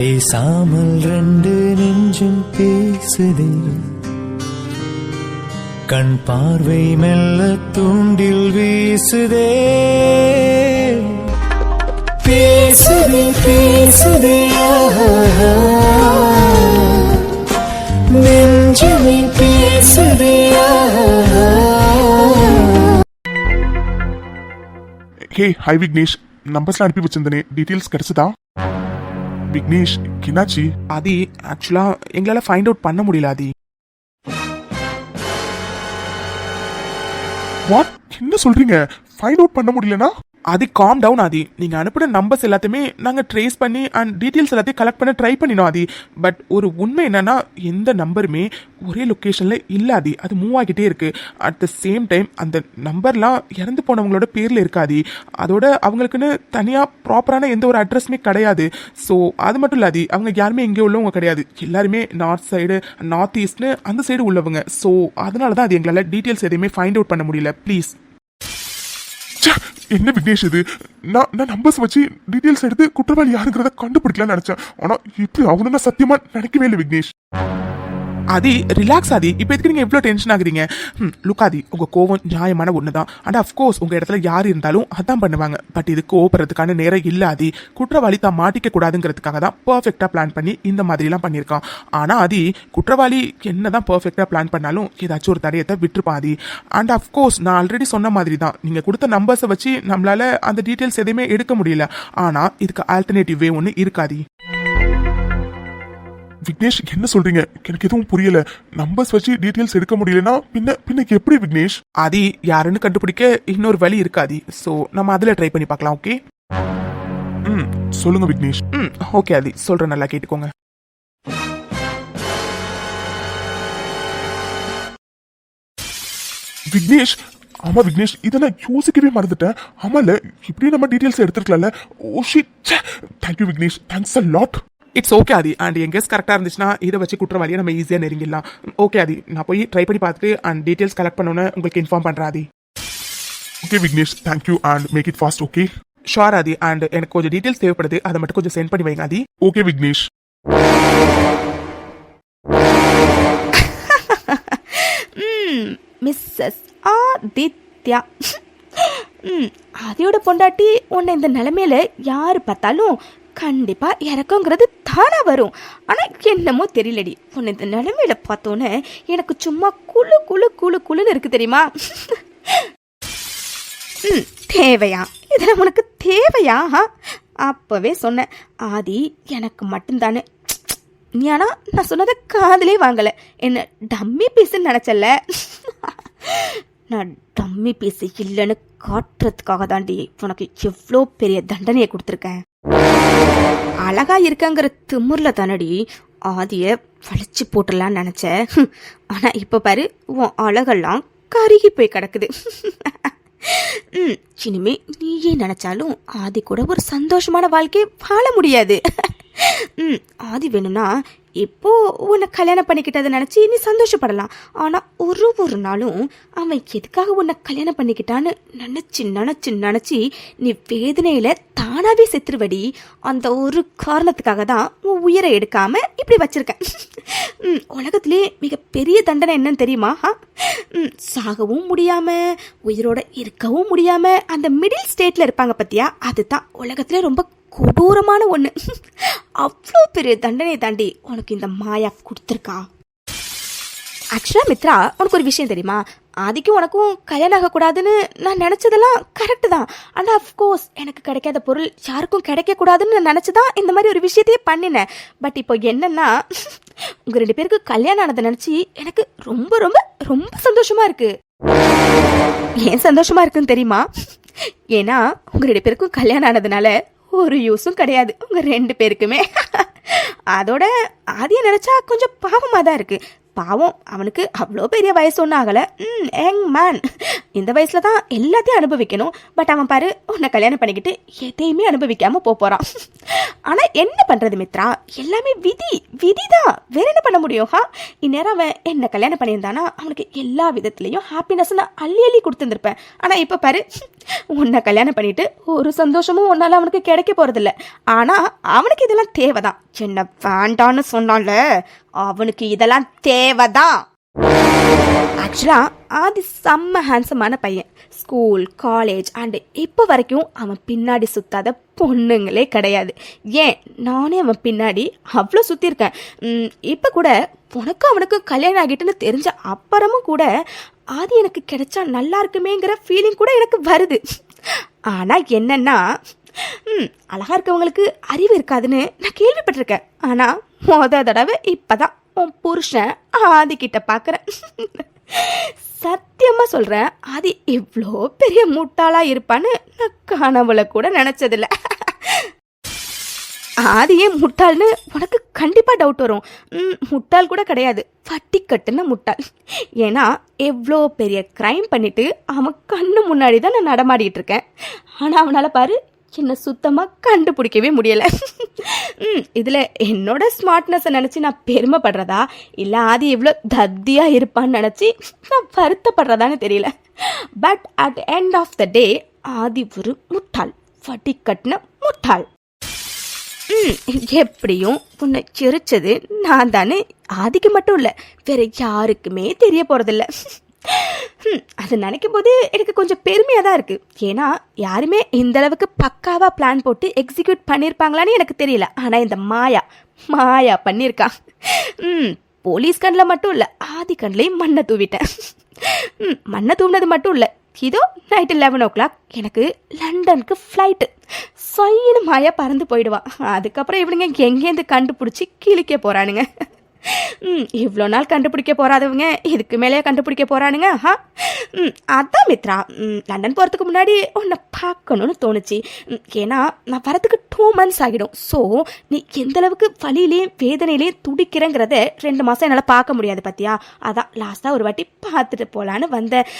பேசாமல் ரெண்டு நெஞ்சும் பேசுதே, கண் பார்வை மெல்ல தூண்டில் வீசுதே. பேசுதே பேசுதே நெஞ்சுமே பேசுதே. ஹே ஹாய் விக்னேஷ், நம்பர்ஸ்லாம் அனுப்பி வச்சிருந்தனே, டீட்டெயில்ஸ் கிடைச்சதா? விக்னேஷ் என்னாச்சு? ஆதி ஆக்சுவலா எங்களால ஃபைண்ட் அவுட் பண்ண முடியல ஆதி. வாட், என்ன சொல்றீங்க? ஃபைண்ட் அவுட் பண்ண முடியலனா? ஆதி காம் டவுன் ஆதி. நீங்க அனுப்பின நம்பர்ஸ் எல்லாத்தையுமே நாங்க ட்ரேஸ் பண்ணி அண்ட் டீட்டெயில்ஸ் எல்லாத்தையும் கலெக்ட் பண்ண ட்ரை பண்ணினோம் ஆதி. பட் ஒரு உண்மை என்னன்னா, எந்த நம்பருமே ஒரே லொக்கேஷன்ல இல்ல ஆதி. அது மூவ் ஆகிட்டே இருக்கு. அட் த சேம் டைம் அந்த நம்பர்லாம் இறந்து போனவங்களோட பேர்ல இருக்காதி. அதோட அவங்களுக்குன்னு தனியா ப்ராப்பரான எந்த ஒரு அட்ரஸுமே கிடையாது. ஸோ அது மட்டும் இல்லாதி, அவங்க யாருமே இங்கே உள்ளவங்க கிடையாது. எல்லாருமே நார்த் சைடு நார்த் ஈஸ்ட்னு அந்த சைடு உள்ளவங்க. ஸோ அதனால தான் அது எங்களால் டீட்டெயில்ஸ் எதையுமே ஃபைண்ட் அவுட் பண்ண முடியல. ப்ளீஸ். என்ன விக்னேஷ் இது? நான் நம்பர்ஸ் வச்சு டீட்டெயில்ஸ் எடுத்து குற்றவாளி யாருங்கிறத கண்டுபிடிக்கலாம்னு நினைச்சேன். ஆனா இப்படி அவனு நான் சத்தியமா நினைக்கவே இல்லை விக்னேஷ். ஆதி ரிலாக்ஸ் ஆதி. இப்போ எதுக்கு நீங்க எவ்வளோ டென்ஷன் ஆகுறீங்க? லுக் ஆதி, உங்க கோவம் நியாயமான ஒன்று தான். அண்ட் அஃப்கோர்ஸ் உங்க இடத்துல யார் இருந்தாலும் அதான் பண்ணுவாங்க. பட் இது கோவப்படுறதுக்கான நேரம் இல்லை ஆதி. குற்றவாளி தான் மாட்டிக்க கூடாதுங்கிறதுக்காக தான் பர்ஃபெக்டா பிளான் பண்ணி இந்த மாதிரிலாம் பண்ணியிருக்கான். ஆனா ஆதி, குற்றவாளி என்னதான் பர்ஃபெக்டா பிளான் பண்ணாலும் ஏதாச்சும் ஒரு தடையத்தை விட்டுருப்பான் ஆதி. அண்ட் அஃப்கோர்ஸ் நான் ஆல்ரெடி சொன்ன மாதிரி தான், நீங்க கொடுத்த நம்பர்ஸை வச்சு நம்மளால அந்த டீட்டெயில்ஸ் எதையுமே எடுக்க முடியல. ஆனா இதுக்கு ஆல்டர்னேட்டிவ் வே ஒன்று இருக்காதி. விக்னேஷ் என்ன சொல்றீங்க? எனக்கு எதுவும் புரியல. நம்பர்ஸ் வச்சு டீட்டெயில்ஸ் எடுக்க முடியலனா பின்ன எப்படி விக்னேஷ்? ஆதி, யாருன்னு கண்டுபிடிக்க இன்னொரு வழி இருக்காதி. ஸோ நம்ம அதில் ட்ரை பண்ணி பார்க்கலாம். ஓகே? சொல்லுங்க விக்னேஷ். ஓகே ஆதி, சொல்றேன், நல்லா கேட்டுக்கோங்க. விக்னேஷ், ஆமா விக்னேஷ், இதை நான் யோசிக்கவே மறந்துட்டேன். ஆமால, இப்படியே நம்ம டீட்டெயில்ஸ் எடுத்துருக்கலாம்ல. Oh shit, thank you Vignesh, thanks a lot. It's okay Aadhi. And என் கெஸ் கரெக்டாக இருந்துச்சுன்னா இதை வச்சு குற்றவாளியை நம்ம ஈஸியாக நெருங்கிடலாம். ஓகே ஆதி, நான் போய் ட்ரை பண்ணி பார்த்துட்டு அண்ட் டீட்டெயில்ஸ் கலெக்ட் பண்ணோன்னு உங்களுக்கு இன்ஃபார்ம் பண்ணுறேன் Aadhi. Okay Vignesh, thank you and make it fast. Okay sure Aadhi. And எனக்கு கொஞ்சம் டீட்டெயில்ஸ் தேவைப்படுது, அதை மட்டும் கொஞ்சம் சென்ட் பண்ணி வைங்க ஆதி. ஓகே விக்னேஷ். மிஸ்ஸஸ் ஆதித்யா, ஆதியோட பொண்டாட்டி உன்னை இந்த நிலைமையில யாரு பார்த்தாலும் கண்டிப்பா இறக்குங்கிறது தானா வரும். ஆனா என்னமோ தெரியலடி, உன்னை இந்த நிலைமையில பார்த்தோன்னே எனக்கு சும்மா குழு குழு குழு குழுன்னு இருக்கு தெரியுமா? தேவையா? இதெல்லாம் உனக்கு தேவையா? அப்பவே சொன்னேன் ஆதி, எனக்கு மட்டும்தானே. நீ ஆனா நான் சொன்னதை காதலே வாங்கல. என்ன டம்மி பீஸ்ன்னு நினைச்சல? நான் டம்மி பீஸ் இல்லைன்னு காட்டுறதுக்காக தாண்டி உனக்கு எவ்வளோ பெரிய தண்டனையை கொடுத்துருக்கேன். அழகா இருக்கங்கிற திமுர்ல தானடி ஆதிய வலிச்சு போட்டுடலான்னு நினைச்சேன். ஆனா இப்ப பாரு, உன் அழகெல்லாம் கருகி போய் கிடக்குது. இனிமே நீயே நினைச்சாலும் ஆதி கூட ஒரு சந்தோஷமான வாழ்க்கையை வாழ முடியாது. ஆதி வேணும்னா இப்போ உன்னை கல்யாணம் பண்ணிக்கிட்டதை நினச்சி நீ சந்தோஷப்படலாம். ஆனால் ஒரு நாளும் அவன் எதுக்காக உன்னை கல்யாணம் பண்ணிக்கிட்டான்னு நினச்சி நீ வேதனையில் தானாகவே செத்துருவடி. அந்த ஒரு காரணத்துக்காக தான் உன் உயிரை எடுக்காமல் இப்படி வச்சிருக்கேன். உலகத்திலே மிகப்பெரிய தண்டனை என்னன்னு தெரியுமா? சாகவும் முடியாமல் உயிரோட இருக்கவும் முடியாமல் அந்த மிடில் ஸ்டேட்டில் இருப்பாங்க பத்தியா, அதுதான் உலகத்திலே ரொம்ப கொடூரமான ஒன்று. அவ்வளோ பெரிய தண்டனை தாண்டி உனக்கு இந்த மாயா கொடுத்துருக்கா. ஆக்சுவலா மித்ரா, உனக்கு ஒரு விஷயம் தெரியுமா? ஆதிக்கும் உனக்கும் கல்யாணம் ஆகக்கூடாதுன்னு நான் நினச்சதெல்லாம் கரெக்டு தான். ஆனால் அஃப்கோர்ஸ் எனக்கு கிடைக்காத பொருள் யாருக்கும் கிடைக்கக்கூடாதுன்னு நான் நினச்சிதான் இந்த மாதிரி ஒரு விஷயத்தையே பண்ணினேன். பட் இப்போ என்னன்னா, உங்கள் 2 பேருக்கு கல்யாணம் ஆனதை நினச்சி எனக்கு ரொம்ப ரொம்ப ரொம்ப சந்தோஷமா இருக்கு. ஏன் சந்தோஷமா இருக்குன்னு தெரியுமா? ஏன்னா உங்கள் 2 பேருக்கும் கல்யாணம் ஆனதுனால ஒரு யூஸும் கிடையாது உங்கள் 2 பேருக்குமே. அதோட ஆதியை நினச்சா கொஞ்சம் பாவமாக தான் இருக்குது. பாவம் அவனுக்கு அவ்வளோ பெரிய வயசு ஒன்றும் ஆகலை. யங் மேன், இந்த வயசில் தான் எல்லாத்தையும் அனுபவிக்கணும். பட் அவன் பாரு உன்னை கல்யாணம் பண்ணிக்கிட்டு எதையுமே அனுபவிக்காமல் போகிறான். ஆனால் என்ன பண்ணுறது மித்ரா, எல்லாமே விதி தான், வேற என்ன பண்ண முடியும்? இந்நேரம் அவன் என்ன கல்யாணம் பண்ணியிருந்தானா அவனுக்கு எல்லா விதத்துலேயும் ஹாப்பினஸ் நான் அள்ளி கொடுத்துருந்துருப்பேன். ஆனால் இப்போ பாரு உன்னை கல்யாணம் பண்ணிட்டு ஒரு சந்தோஷமும் உன்னால அவனுக்கு கிடைக்க போகிறதில்ல. ஆனால் அவனுக்கு இதெல்லாம் தேவைதான். என்ன வேண்டான்னு சொன்னால அவனுக்கு இதெல்லாம் தேவைதான். ஆக்சுவலாக ஆதி செம்ம ஹேண்ட்ஸமான பையன். ஸ்கூல், காலேஜ் அண்டு இப்போ வரைக்கும் அவன் பின்னாடி சுத்தாத பொண்ணுங்களே கிடையாது. ஏன் நானே அவன் பின்னாடி அவ்வளோ சுற்றிருக்கேன். இப்போ கூட உனக்கு அவனுக்கு கல்யாணம் ஆகிட்டுன்னு தெரிஞ்ச அப்புறமும் கூட ஆதி எனக்கு கிடைச்சா நல்லா இருக்குமேங்கிற ஃபீலிங் கூட எனக்கு வருது. ஆனால் என்னன்னா அழகா இருக்கவங்களுக்கு அறிவு இருக்காதுன்னு நான் கேள்விப்பட்டிருக்கேன். ஆனால் மொத தடவை இப்போதான் உன் புருஷன் ஆதி கிட்ட பார்க்குறேன். சத்தியமா சொல்றேன், ஆதி இவ்வளோ பெரிய முட்டாளா இருப்பான்னு நான் கனவுல கூட நினைச்சதில்ல. ஆதியே முட்டாள்னு உனக்கு கண்டிப்பா டவுட் வரும். முட்டாள் கூட கிடையாது, வட்டி கட்டுன முட்டாள். ஏன்னா எவ்வளோ பெரிய கிரைம் பண்ணிட்டு அவன் கண்ணு முன்னாடி தான் நான் நடமாடிட்டு இருக்கேன். ஆனால் அவனால் பாரு என்ன சுத்தமாக கண்டுபிடிக்கவே முடியலை. இதில் என்னோட ஸ்மார்ட்னஸை நினச்சி நான் பெருமைப்படுறதா இல்லை ஆதி எவ்வளோ தத்தியாக இருப்பான்னு நினச்சி நான் வருத்தப்படுறதான்னு தெரியல. But at end of the day Aadhi ஒரு முட்டாள், வட்டி கட்டின முட்டாள். எப்படியும் உன்னை சிரிச்சது நான் தானே ஆதிக்கு மட்டும் இல்லை, வேற யாருக்குமே தெரிய போகிறதில்ல. அது நினைக்கும் போது எனக்கு கொஞ்சம் பெருமையாக தான் இருக்குது. ஏன்னா யாருமே இந்த அளவுக்கு பக்காவாக பிளான் போட்டு எக்ஸிக்யூட் பண்ணியிருப்பாங்களான்னு எனக்கு தெரியல. ஆனால் இந்த மாயா பண்ணியிருக்கா. போலீஸ் கண்ணில் மட்டும் இல்லை, ஆதி கண்ணிலையும் மண்ணை தூவிட்டேன். மண்ணை தூவினது மட்டும் இல்லை, இதோ நைட்டு 11 o'clock எனக்கு லண்டனுக்கு ஃப்ளைட்டு. சொயின்னு மாயா பறந்து போயிடுவான். அதுக்கப்புறம் இவனுங்க எங்கேருந்து கண்டுபிடிச்சி கிழிக்க போகிறானுங்க. இவ்வளோ நாள் கண்டுபிடிக்க போறாதவங்க இதுக்கு மேலேயே கண்டுபிடிக்க போறானுங்க. அதான் மித்ரா, லண்டன் போகிறதுக்கு முன்னாடி உன்னை பார்க்கணும்னு தோணுச்சு. ஏன்னா நான் வரதுக்கு 2 months ஆகிடும். ஸோ நீ எந்த அளவுக்கு வலியிலையும் வேதனையிலையும் துடிக்கிறேங்கிறத 2 மாதம் என்னால் பார்க்க முடியாது பார்த்தியா. அதான் லாஸ்ட்டாக ஒரு வாட்டி பார்த்துட்டு போகலான்னு வந்தேன்.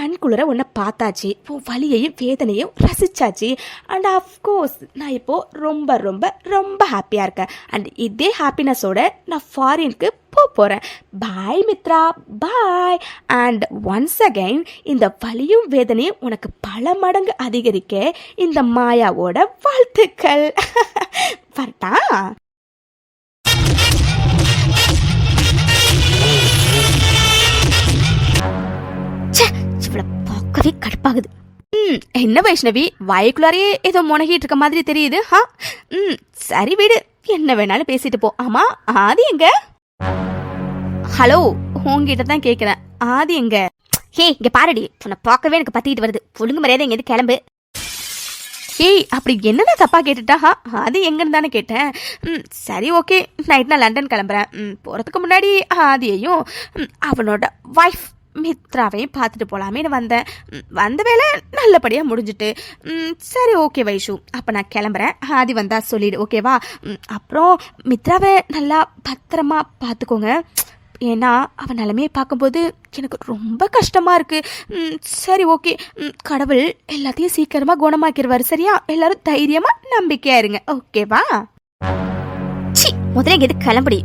கண்குளிர உன்னை பார்த்தாச்சு, இப்போ வலியையும் வேதனையும் ரசிச்சாச்சு. அண்ட் ஆஃப்கோர்ஸ் நான் இப்போது ரொம்ப ரொம்ப ரொம்ப ஹாப்பியாக இருக்கேன். அண்ட் இதே ஹாப்பினஸோட நான் ஃபாரினுக்கு போகிறேன். பாய் மித்ரா, பாய். அண்ட் ஒன்ஸ் அகைன் இந்த வலியும் வேதனையும் உனக்கு பல மடங்கு அதிகரிக்க இந்த மாயாவோட வாழ்த்துக்கள். வரட்டா? இவ்வளவு பார்க்கவே கடுப்பாகுது. என்ன வைஷ்ணவி, வாய்க்குள்ளாரே ஏதோ முனகிட்டு இருக்க மாதிரி தெரியுது. சரி விடு, என்ன வேணாலும் பேசிட்டு போ. ஆமா ஆதி எங்க? ஹலோ, உங்ககிட்ட தான் கேட்குறேன், ஆதி எங்க? ஹே இங்க பாருடி, உன்னை பார்க்கவே எனக்கு பத்திக்கிட்டு வருது. ஒழுங்கு மரியாதை எங்க கிளம்பு. ஏய் அப்படி என்னடா தப்பா கேட்டுட்டா? ஆதி எங்கன்னு தானே கேட்டேன். சரி ஓகே, நைட் நான் லண்டன் கிளம்புறேன். போகிறதுக்கு முன்னாடி ஆதியையும் அவனோட ஒய்ஃப் மித்ராவையும் பார்த்துட்டு போகலாமேன்னு வந்தேன். வந்த வேலை நல்லபடியாக முடிஞ்சுட்டு. சரி ஓகே வைஷு, அப்போ நான் கிளம்புறேன். ஆதி வந்தா சொல்லிடு, ஓகேவா? அப்புறம் மித்ராவை நல்லா பத்திரமா பார்த்துக்கோங்க. ஏன்னா அவன் நிலைமையை பார்க்கும்போது எனக்கு ரொம்ப கஷ்டமாக இருக்குது. சரி ஓகே, கடவுள் எல்லாத்தையும் சீக்கிரமாக குணமாக்கிடுவார். சரியா? எல்லாரும் தைரியமாக நம்பிக்கையாக இருங்க, ஓகேவா? சி முதல்ல எது கிளம்புடி,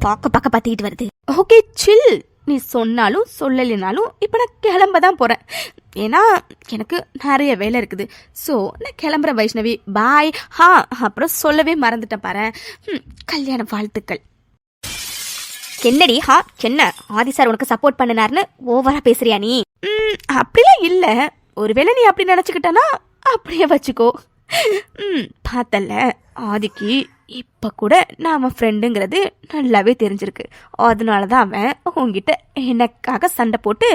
பார்க்க பார்த்துக்கிட்டு வருது. ஓகே சில், நீ சொன்னாலும் சொல்லலைனாலும் இப்போ நான் கிளம்ப தான் போகிறேன். ஏன்னா எனக்கு நிறைய வேலை இருக்குது. ஸோ நான் கிளம்புறேன் வைஷ்ணவி, பாய். அப்புறம் சொல்லவே மறந்துட்டேன் பாரு, கல்யாண வாழ்த்துக்கள். என்னடி என்ன ஆதி சார் உனக்கு சப்போர்ட் பண்ணினார்னு ஓவரா பேசுறியா நீ? அப்படிலாம் இல்லை, ஒருவேளை நீ அப்படி நினச்சிக்கிட்டனா அப்படியே வச்சுக்கோ. பார்த்தல ஆதிக்கு இப்போ கூட நான் அவன் ஃப்ரெண்டுங்கிறது நல்லாவே தெரிஞ்சிருக்கு. அதனால தான் அவன் உங்ககிட்ட எனக்காக சண்டை போட்டு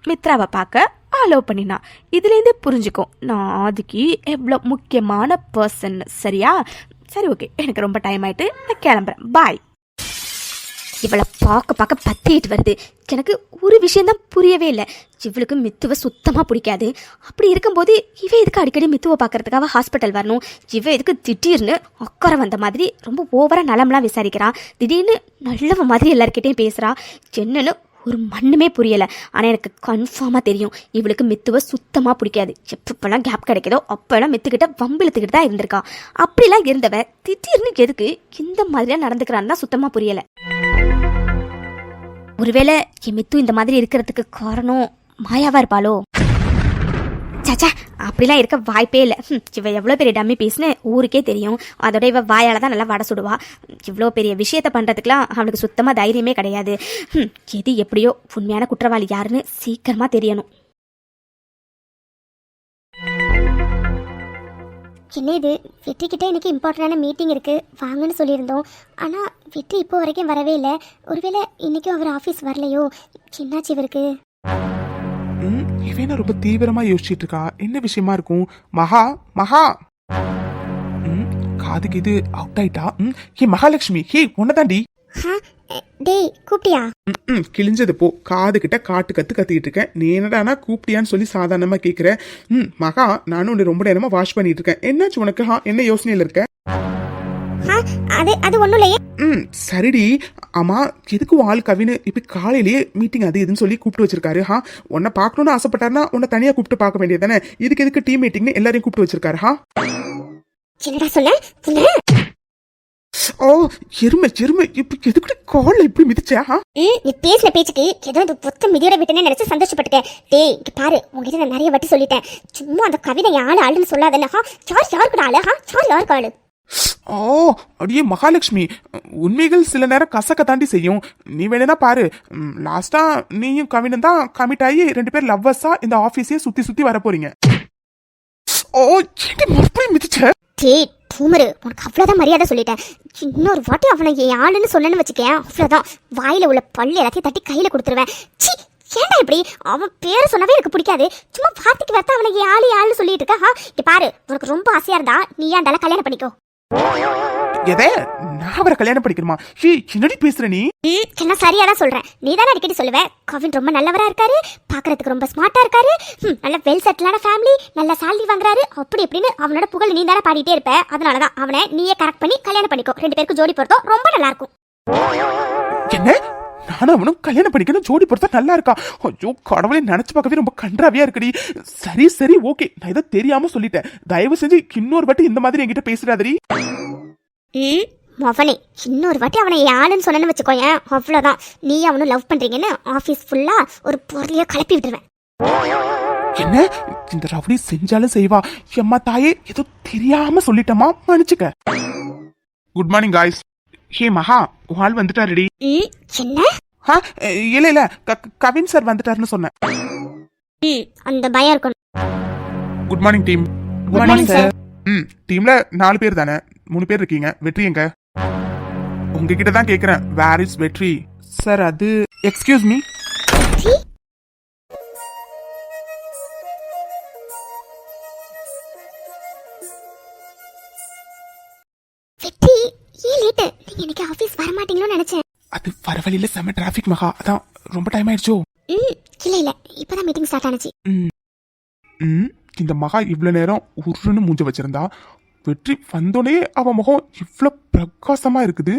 மித்ராவை பார்க்க அலோவ் பண்ணினான். இதுலேருந்தே புரிஞ்சுக்கோ நான் ஆதிக்கு எவ்வளோ முக்கியமான பர்சன். சரியா? சரி ஓகே, எனக்கு ரொம்ப டைம் ஆயிட்டு நான் கிளம்புறேன், பாய். இவளை பார்க்க பார்க்க பத்திட்டு வருது. எனக்கு ஒரு விஷயம்தான் புரியவே இல்லை. இவளுக்கு மித்துவை சுத்தமாக பிடிக்காது. அப்படி இருக்கும்போது இவ எதுக்கு அடிக்கடி மித்துவை பார்க்கறதுக்காக ஹாஸ்பிட்டல் வரணும்? இவ எதுக்கு திடீர்னு அக்கறை வந்த மாதிரி ரொம்ப ஓவராக நலம்லாம் விசாரிக்கிறா? திடீர்னு நல்லவ மாதிரி எல்லாருக்கிட்டையும் பேசுகிறா. என்னன்னு ஒரு மண்ணுமே புரியலை. ஆனால் எனக்கு கன்ஃபார்மாக தெரியும் இவளுக்கு மித்துவை சுத்தமாக பிடிக்காது. எப்பப்பெல்லாம் கேப் கிடைக்குதோ அப்போல்லாம் மித்துக்கிட்ட வம்பிழுத்துக்கிட்டு தான் இருந்திருக்கா. அப்படிலாம் இருந்தவ திடீர்னு எதுக்கு இந்த மாதிரிலாம் நடந்துக்கிறான்னு தான் சுத்தமாக புரியலை. ஒருவேளை என் மித்து இந்த மாதிரி இருக்கிறதுக்கு காரணம் மாயாவா இருப்பாளோ? சாச்சா, அப்படிலாம் இருக்க வாய்ப்பே இல்லை. இவ எவ்வளோ பெரிய டம்மி பீஸ்னு ஊருக்கே தெரியும். அதோட இவ வாயால் தான் நல்லா வடை சுடுவா. இவ்வளோ பெரிய விஷயத்த பண்ணுறதுக்குலாம் அவனுக்கு சுத்தமாக தைரியமே கிடையாது. எது எப்படியோ உண்மையான குற்றவாளி யாருன்னு சீக்கிரமாக தெரியணும். என்ன இது, வெற்றிக்கிட்ட எனக்கு இம்பார்ட்டண்டான மீட்டிங் இருக்குது வாங்கன்னு சொல்லியிருந்தோம். ஆனால் வெற்றி இப்போ வரைக்கும் வரவே இல்லை. ஒருவேளை இன்றைக்கும் அவர் ஆஃபீஸ் வரலையோ? என்னாச்சு இவருக்கு? இவன் ரொம்ப தீவிரமா யோசிச்சுட்டு இருக்கா. என்ன விஷயமா இருக்கும்? மகா மகா காதுக்கு இது அவுட் ஆயிட்டா. ஹே மகாலட்சுமி, ஹே உன்னதாண்டி. டேய் கூப்பிட்டியா? கிழிஞ்சது போ. காது கிட்ட காட்டு கத்திக்கிட்டு இருக்கேன். நீ என்னடானா கூப்பிட்டியான்னு சொல்லி சாதாரணமா கேக்குற. மகா, நானும் உன்னை ரொம்ப நேரமா வாஷ் பண்ணிட்டு இருக்கேன். என்னாச்சு உனக்கு? என்ன யோசனையில இருக்க? அது ஒண்ணும் இல்லையே. சரிடி. ஆமா, எதுக்கு ஆள் கவின்னு இப்ப காலையிலேயே மீட்டிங் அது இதுன்னு சொல்லி கூப்பிட்டு வச்சிருக்காரு? உன்னை பாக்கணும்னு ஆசைப்பட்டாருன்னா உன்னை தனியா கூப்பிட்டு பார்க்க வேண்டியதானே? இதுக்கு எதுக்கு டீம் மீட்டிங்னு எல்லாரையும் கூப்பிட்டு வச்சிருக்காரு? என்னடா சொன்ன? ஓ எருமை எருமை, இப்ப எதுக்கு கால்ல இப்படி மிதிச்சா? நீ பேசின பேச்சுக்கு ஏதோ அந்த புத்த மிதியோட விட்டுனே நினைச்சு சந்தோஷப்பட்டுட்டேன். டேய் இங்க பாரு, உங்ககிட்ட நான் நிறைய வாட்டி சொல்லிட்டேன். சும்மா அந்த கவிதை யாரு ஆளுன்னு சொல்லாதேன்னா யாருக்கு ஆளு? யாருக்கு ஆளு? ஓ அடியே மகாலட்சுமி, உண்மைகள் சில நேரம் கசக்க தாண்டி செய்யும். நீ வேணா பாரு, லாஸ்டா நீயும் கவினும் தான் கமிட் ஆகி 2 பேர் லவ்வர்ஸா இந்த ஆபீஸையே சுத்தி சுத்தி வர போறீங்க. ஓ மறுபடியும் மிதிச்ச? டேய் டூமரு, உனக்கு அவ்வளோதான் மரியாதை சொல்லிட்டேன். இன்னொரு வாட்டி அவனை என் ஆளுன்னு சொன்னேன்னு வச்சுக்கேன், அவ்வளோதான். வாயில உள்ள பல்லு எல்லாத்தையும் தட்டி கையில கொடுத்துருவேன். சி, ஏன்டா இப்படி? அவன் பேரை சொன்னவே எனக்கு பிடிக்காது. சும்மா பார்த்துட்டு வரத்த அவனை என் ஆளுன்னு சொல்லிட்டு இருக்கா. இங்க பாரு, உனக்கு ரொம்ப ஆசையா இருந்தா நீ ஏன்டால கல்யாணம் பண்ணிக்கோ. எதை? நான் அவரை கல்யாணம் பண்ணிக்கணுமா? என்னடி பேசுற நீ? நான் சரியா தான் சொல்றேன். நீ தானே அடிக்கடி சொல்லுவ கவின் ரொம்ப நல்லவரா இருக்காரு, பாக்குறதுக்கு ரொம்ப ஸ்மார்ட்டா இருக்காரு, நல்ல வெல் செட்டிலான ஃபேமிலி, நல்ல சேலரி வாங்குறாரு, அப்படி எப்படின்னு அவனோட புகழ் நீ தானே பாடிட்டே இருப்ப. அதனாலதான் அவனை நீயே கரெக்ட் பண்ணி கல்யாணம் பண்ணிக்கோ. 2 பேருக்கு ஜோடி பொறுத்தோ ரொம்ப நல்லா இருக்கும். என்ன? நானும் அவனும் கல்யாணம் பண்ணிக்கணும், ஜோடி பொறுத்தா நல்லா இருக்கா? ஐயோ கடவுளை நினைச்சு பார்க்கவே ரொம்ப கன்றாவியா இருக்குடி. சரி சரி ஓகே, நான் இதை தெரியாம சொல்லிட்டேன். தயவு செஞ்சு இன்னொரு வாட்டி இந்த மாதிரி என்கிட்ட பேசுறாதடி. மவனே, இன்னொரு வாட்டி அவனை யாருன்னு சொன்னு வச்சுக்கோயேன், அவ்வளோதான். நீ அவனும் லவ் பண்றீங்கன்னு ஆஃபீஸ் ஃபுல்லா ஒரு பொருளைய கிளப்பி விட்டுருவேன். என்ன இந்த ரவுடி செஞ்சாலும் செய்வா? எம்மா தாயே, ஏதோ தெரியாம சொல்லிட்டமா, மன்னிச்சுக்க. Good morning guys. Hey Maha, ஆள் வந்துட்டாருடி. என்ன? இல்ல கவின் சார் வந்துட்டாருன்னு சொன்னேன். அந்த பயம் இருக்கணும். Good morning team. Good morning sir. டீம்ல 4 பேர் தானே? 3 பேர் இருக்கீங்க. வெற்றி எங்க? உங்ககிட்ட தான் கேக்குறேன். வேர் இஸ் வெற்றி? சார் அது எக்ஸ்கியூஸ் மீ. வெற்றி, ஏன் லேட்? நீங்க இன்னைக்கு ஆபீஸ் வர மாட்டீங்களோன்னு நினைச்சேன். அது வர வழியில செம டிராபிக் மகா, அதான் ரொம்ப டைம் ஆயிடுச்சோ. இல்ல இப்பதான் மீட்டிங் ஸ்டார்ட் ஆனிச்சு. இந்த மகா இவ்வளவு நேரம் உருன்னு மூஞ்ச வச்சிருந்தா, வெற்றி வந்தோடனே அவ முகம் இவ்வளவு பிரகாசமா இருக்குது.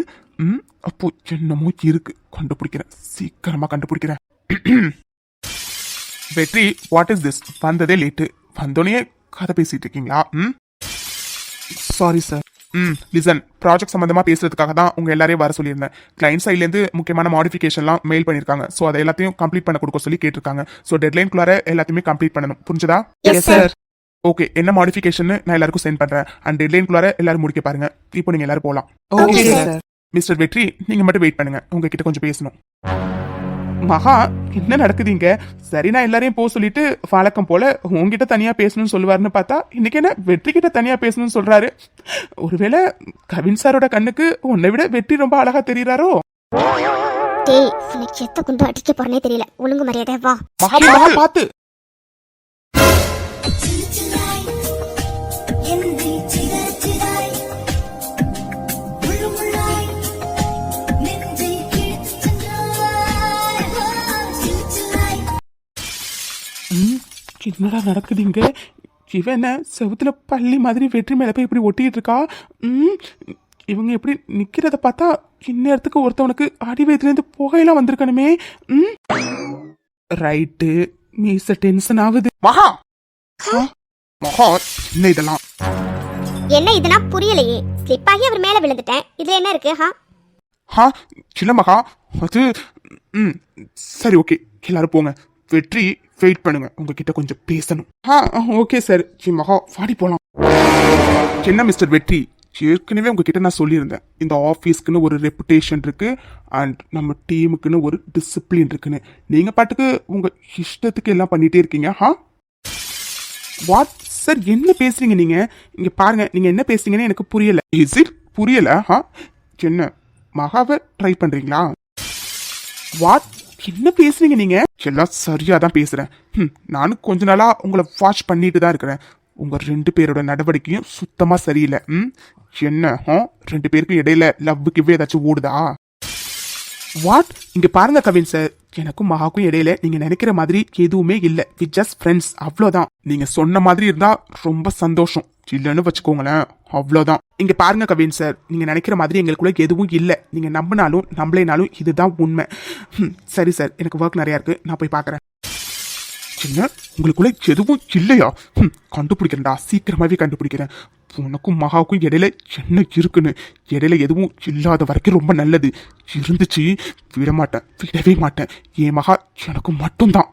அப்போ என்னமோ இருக்கு, கண்டுபிடிக்கிறேன், சீக்கிரமா கண்டுபிடிக்கிறேன். வெற்றி, வாட் இஸ் திஸ்? வந்ததே லேட்டு, வந்தோடனே கதை பேசிட்டு இருக்கீங்களா? Sorry sir. லிசன், ப்ராஜெக்ட் சம்பந்தமா பேசுறதுக்காக தான் உங்க எல்லாரையும் வர சொல்லியிருந்தேன். கிளைண்ட் சைட்ல இருந்து முக்கியமான மாடிஃபிகேஷன்லாம் மெயில் பண்ணிருக்காங்க. ஸோ அதை எல்லாத்தையும் கம்ப்ளீட் பண்ண கொடுக்க சொல்லி கேட்டிருக்காங்க. ஸோ டெட்லைன்குள்ளார எல்லாத்தையுமே கம்ப்ளீட் பண்ணணும். புரிஞ்சதா? Yes sir. ஓகே, என்ன மாடிஃபிகேஷன் நான் எல்லாருக்கும் சென்ட் பண்றேன். அண்ட் டெட்லைன்குள்ளார எல்லாரும் முடிக்க பாருங்க. இப்போ நீங்க எல்லாரும் போலாம். Okay sir. மிஸ்டர் வெற்றி, நீங்க மட்டும் வெயிட் பண்ணுங்க, உங்ககிட்ட கொஞ்சம் பேசணும். மகா, என்ன நடக்குதுங்க? சரி, நான் எல்லாரையும் போக சொல்லிட்டு வழக்கம் போல உங்ககிட்ட தனியா பேசணும்னு சொல்லுவாருன்னு பார்த்தா இன்னைக்கு என்ன வெற்றி கிட்ட தனியா பேசணும்னு சொல்றாரு. ஒருவேளை கவின் சாரோட கண்ணுக்கு உன்னை விட வெற்றி ரொம்ப அழகா தெரியறாரோ? டேய், உனக்கு எத்த குண்டு அடிக்க போறனே தெரியல. ஒழுங்கு மரியாதை வா. மகா பாத்து. என்னடா நடக்குது இங்க? இவன் என்ன செவுத்துல பள்ளி மாதிரி வெற்றி மேல போய் இப்படி ஒட்டிட்டு இருக்கா? இவங்க எப்படி நிக்கிறத பார்த்தா இந்நேரத்துக்கு ஒருத்தவனுக்கு அடி வயிற்றுலேருந்து புகையெல்லாம் வந்திருக்கணுமே. ரைட்டு, மீச டென்ஷன் ஆகுது. மகா மகா, என்ன இதெல்லாம்? என்ன இதுனா புரியலையே. ஸ்லிப் ஆகி அவர் மேல விழுந்துட்டேன். இதுல என்ன இருக்கு? இல்ல மகா, அது சரி, ஓகே, எல்லாரும் போங்க. வெற்றி, வெயிட் பண்ணுங்க, உங்ககிட்ட கொஞ்சம் பேசணும். Okay sir. மகா, வாடி போலாம். என்ன மிஸ்டர் வெற்றி, ஏற்கனவே உங்ககிட்ட நான் சொல்லியிருந்தேன், இந்த ஆஃபீஸ்க்குன்னு ஒரு ரெப்புடேஷன் இருக்கு அண்ட் நம்ம டீமுக்குன்னு ஒரு டிசிப்ளின் இருக்குன்னு. நீங்க பாட்டுக்கு உங்க இஷ்டத்துக்கு எல்லாம் பண்ணிட்டே இருக்கீங்க. வாட் சார், என்ன பேசுறீங்க நீங்க? இங்க பாருங்க, நீங்க என்ன பேசுறீங்கன்னு எனக்கு புரியல. இஸ் இட் புரியல? என்ன மகாவை ட்ரை பண்றீங்களா? வாட், என்ன பேசுறீங்க நீங்க? எல்லாம் சரியா தான் பேசுறேன். நானும் கொஞ்ச நாளா உங்களை வாட்ச் பண்ணிட்டு தான் இருக்கிறேன். உங்க 2 பேரோட நடவடிக்கையும் சுத்தமா சரியில்லை. என்ன 2 பேருக்கு இடையில லவ்வுக்கு ஏதாச்சும் ஓடுதா? வாட், இங்க பாருங்க கவின் சார், எனக்கும் மகாக்கும் இடையில நீங்க நினைக்கிற மாதிரி எதுவுமே இல்ல. வி ஜஸ்ட் ஃப்ரெண்ட்ஸ், அவ்வளவுதான். நீங்க சொன்ன மாதிரி இருந்தா ரொம்ப சந்தோஷம், இல்லன்னு வச்சுக்கோங்களேன், அவ்வளவுதான். இங்க பாருங்க கவின் சார், நீங்க நினைக்கிற மாதிரி எங்களுக்குள்ள எதுவும் இல்ல. நீங்க நம்பினாலும் நம்பலைனாலும் இதுதான் உண்மை. சரி சார், எனக்கு ஒர்க் நிறைய இருக்கு, நான் போய் பாக்குறேன். என்ன, உங்களுக்குள்ள எதுவும் இல்லையா? கண்டுபிடிக்கிறேன்டா, சீக்கிரமாவே கண்டுபிடிக்கிறேன். உனக்கும் மகாவுக்கும் இடையில என்ன இருக்குன்னு. இடையில எதுவும் இல்லாத வரைக்கும் ரொம்ப நல்லது. இருந்துச்சு விட மாட்டேன், விடவே மாட்டேன். என் மகா எனக்கு மட்டும்தான்.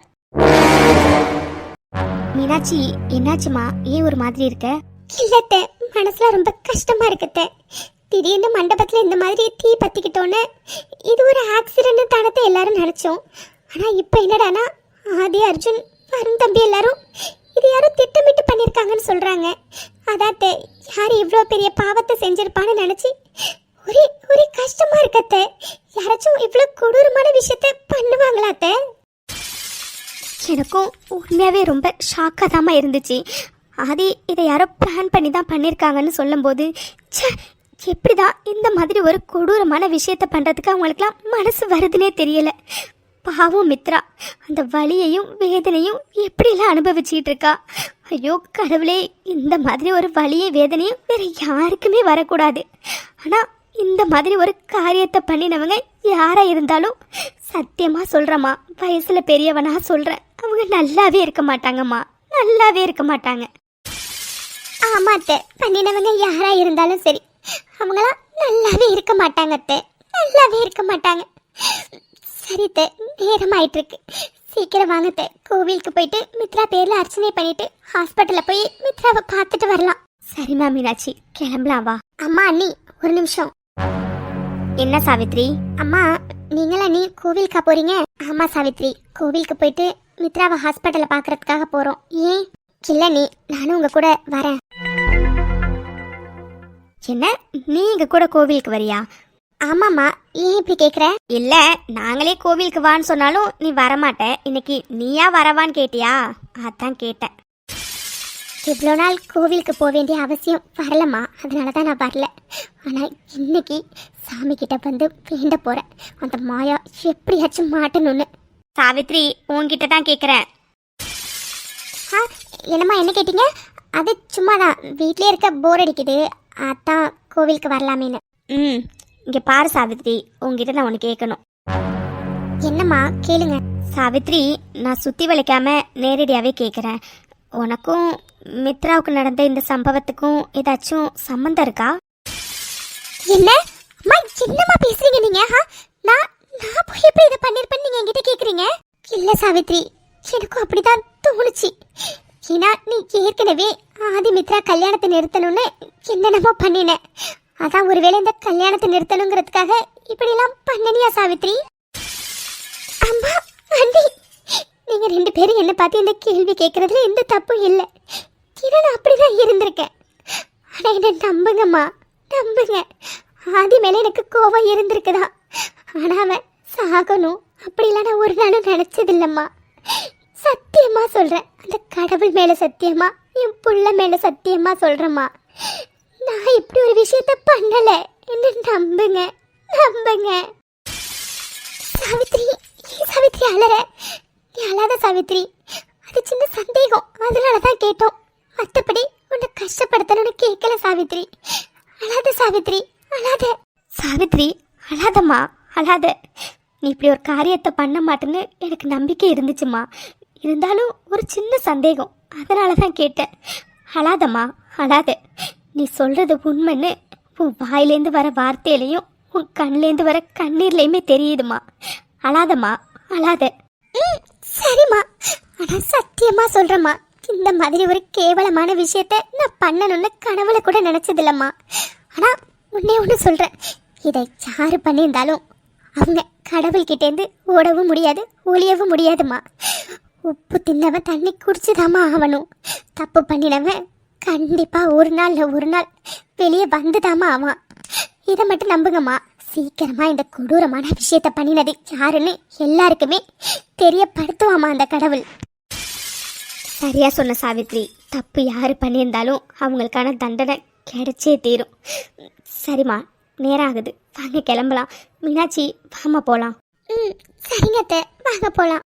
மீனாட்சி, என்னாச்சுமா? ஏன் ஒரு மாதிரி இருக்க? இல்லத்த, மனசுல ரொம்ப கஷ்டமா இருக்கத்த. திடீர்னு மண்டபத்துல இந்த மாதிரி தீ பத்திக்கிட்டோன்னு இது ஒரு ஆக்சிடென்ட் தானத்தை எல்லாரும் நினைச்சோம். ஆனா இப்ப என்னடானா ஆதி, அர்ஜுன், வருண் தம்பி எல்லாரும் இது யாரும் திட்டமிட்டு பண்ணிருக்காங்கன்னு சொல்றாங்க. அதாத்த, யாரு இவ்வளவு பெரிய பாவத்தை செஞ்சிருப்பான்னு நினைச்சு ஒரே ஒரே கஷ்டமா இருக்கத்த. யாராச்சும் இவ்வளவு கொடூரமான விஷயத்த பண்ணுவாங்களாத்த? எனக்கும் உண்மையாவே ரொம்ப ஷாக்காதாமா இருந்துச்சு. ஆதி இதை யாரோ பிளான் பண்ணி தான் பண்ணியிருக்காங்கன்னு சொல்லும்போது, எப்படிதான் இந்த மாதிரி ஒரு கொடூரமான விஷயத்த பண்ணுறதுக்கு அவங்களுக்குலாம் மனசு வருதுன்னே தெரியல. பாவம் மித்ரா, அந்த வலியையும் வேதனையும் எப்படிலாம் அனுபவிச்சுட்டு இருக்கா. ஐயோ கடவுளே, இந்த மாதிரி ஒரு வலியை வேதனையும் வேற யாருக்குமே வரக்கூடாது. ஆனால் இந்த மாதிரி ஒரு காரியத்தை பண்ணினவங்க யாரா இருந்தாலும் சத்தியமா சொல்றேம்மா, வயசுல பெரியவனா சொல்றேன், அவங்க நல்லாவே இருக்க மாட்டாங்கம்மா, நல்லாவே இருக்க மாட்டாங்க. ஆமா அத்தை, பண்ணினவங்க யாரா இருந்தாலும் சரி, அவங்களாம் நல்லாவே இருக்க மாட்டாங்க அத்தை, நல்லாவே இருக்க மாட்டாங்க. சரி அத்தை, நேரம் ஆயிட்டு இருக்கு, சீக்கிரம் வாங்க அத்தை. கோவிலுக்கு போயிட்டு மித்ரா பேர்ல அர்ச்சனை பண்ணிட்டு ஹாஸ்பிட்டல்ல போய் மித்ராவை பார்த்துட்டு வரலாம். சரிம்மா மீனாட்சி, கிளம்பலாம் வா. அம்மா, அண்ணி ஒரு நிமிஷம். என்ன சாவித்ரி? அம்மா, நீங்களா நீ கோவிலுக்கா போறீங்க? ஆமா சாவித்ரி, கோவிலுக்கு போயிட்டு மித்ராவை ஹாஸ்பிட்டல்ல பாக்குறதுக்காக போறோம். ஏன்? இல்ல நீ, நானும் உங்க கூட வரேன். என்ன, நீ எங்க கூட கோவிலுக்கு வரியா? ஆமாம்மா, ஏன் இப்படி கேக்குற? இல்ல, நாங்களே கோவிலுக்கு வான்னு சொன்னாலும் நீ வரமாட்ட, இன்னைக்கு நீயா வரவான்னு கேட்டியா, அதான் கேட்டேன். இவ்வளோ நாள் கோவிலுக்கு போக வேண்டிய அவசியம் வரலம்மா, அதனால தான் நான் வரல. ஆனால் இன்னைக்கு சாமி கிட்ட வந்து வேண்ட போறேன், அந்த மாயா எப்படியாச்சும் மாட்டணும்னு. சாவித்ரி, உன்கிட்ட தான் கேட்குறேன். என்னம்மா, என்ன கேட்டீங்க? அது சும்மா தான், வீட்லயே இருக்க போர் அடிக்குது, அதான் கோவிலுக்கு வரலாமேன்னு. இங்கே பாரு சாவித்ரி, உங்ககிட்ட நான் ஒன்று கேட்கணும். என்னம்மா, கேளுங்க. சாவித்ரி, நான் சுற்றி வளைக்காம நேரடியாகவே கேட்குறேன், உனக்கும் மித்ராவுக்கு நடந்த இந்த சம்பவத்துக்கும் ஏதாச்சும் சம்மந்தம் இருக்கா? என்ன அம்மா, என்னம்மா பேசுறீங்க நீங்க? நான் போய் எப்படி இதை பண்ணிருப்பேன்னு நீங்க என்கிட்ட கேக்குறீங்க? இல்ல சாவித்ரி, எனக்கும் அப்படிதான் தோணுச்சு. ஏன்னா நீ ஏற்கனவே ஆதி மித்ரா கல்யாணத்தை நிறுத்தணும்னு என்னென்னமோ பண்ணினேன். அதான் ஒருவேளை இந்த கல்யாணத்தை நிறுத்தணுங்கிறதுக்காக இப்படி எல்லாம் பண்ணனியா சாவித்ரி? அம்மா, அண்ணி, நீங்க 2 பேரும் என்ன பார்த்து இந்த கேள்வி கேட்கறதுல எந்த தப்பும் இல்லை. ஏன்னா நான் அப்படிதான் இருந்திருக்கேன். ஆனா என்ன நம்புங்கம்மா, நம்புங்க. ஆதி மேல எனக்கு கோவம் இருந்திருக்குதா, ஆனா அவன் சாகணும் அப்படிலாம் நான் ஒரு நாளும் நினைச்சதில்லம்மா. சத்தியமா சொல்றேன், அந்த கடவுள் மேல சத்தியமா, என் புள்ள மேல சத்தியமா சொல்றேம்மா, நான் இப்படி ஒரு விஷயத்த பண்ணல. என்ன நம்புங்க, நம்புங்க. சாவித்ரி, சாவித்ரி அழற, நீ அழாத சாவித்ரி. அது சின்ன சந்தேகம், அதனால தான் கேட்டோம். மற்றபடி உன்னை கஷ்டப்படுத்தணும்னு கேட்கல சாவித்ரி. அழாத சாவித்ரி, அழாத. சாவித்ரி, அழாதம்மா, அழாத. நீ இப்படி ஒரு காரியத்தை பண்ண மாட்டேன்னு எனக்கு நம்பிக்கை இருந்துச்சுமா. இருந்தாலும் ஒரு சின்ன சந்தேகம், அதனால தான் கேட்டேன். அழாதம்மா, அழாத. நீ சொல்றது உண்மைன்னு உன் வாயிலேருந்து வர வார்த்தையிலையும் உன் கண்ணிலேருந்து வர கண்ணீர்லையுமே தெரியுதுமா. அழாதம்மா, அழாத. சரிம்மா, ஆனால் சத்தியமா சொல்றேம்மா, இந்த மாதிரி ஒரு கேவலமான விஷயத்த நான் பண்ணணும்னு கனவுல கூட நினைச்சதில்லம்மா. ஆனா உன்னே ஒன்று சொல்றேன், இதை யாரு பண்ணியிருந்தாலும் அவங்க கடவுள்கிட்டேருந்து ஓடவும் முடியாது, ஒளியவும் முடியாதுமா. உப்பு தின்னவன் தண்ணி குடிச்சுதாம்மா ஆகணும். தப்பு பண்ணினவன் கண்டிப்பா ஒரு நாள் வெளியே வந்துதாம்மா ஆவான். இதை மட்டும் நம்புங்கம்மா. சீக்கிரமா இந்த கொடூரமான விஷயத்த பண்ணினது யாருன்னு எல்லாருக்குமே தெரியப்படுத்துவாமா அந்த கடவுள். சரியா சொன்ன சாவித்ரி. தப்பு யாரு பண்ணியிருந்தாலும் அவங்களுக்கான தண்டனை கிடைச்சே தீரும். சரிம்மா, நேரம் ஆகுது, வாங்க கிளம்பலாம். மீனாட்சி, வாமா போலாம். சரிங்க அத்தை, வாங்க போலாம்.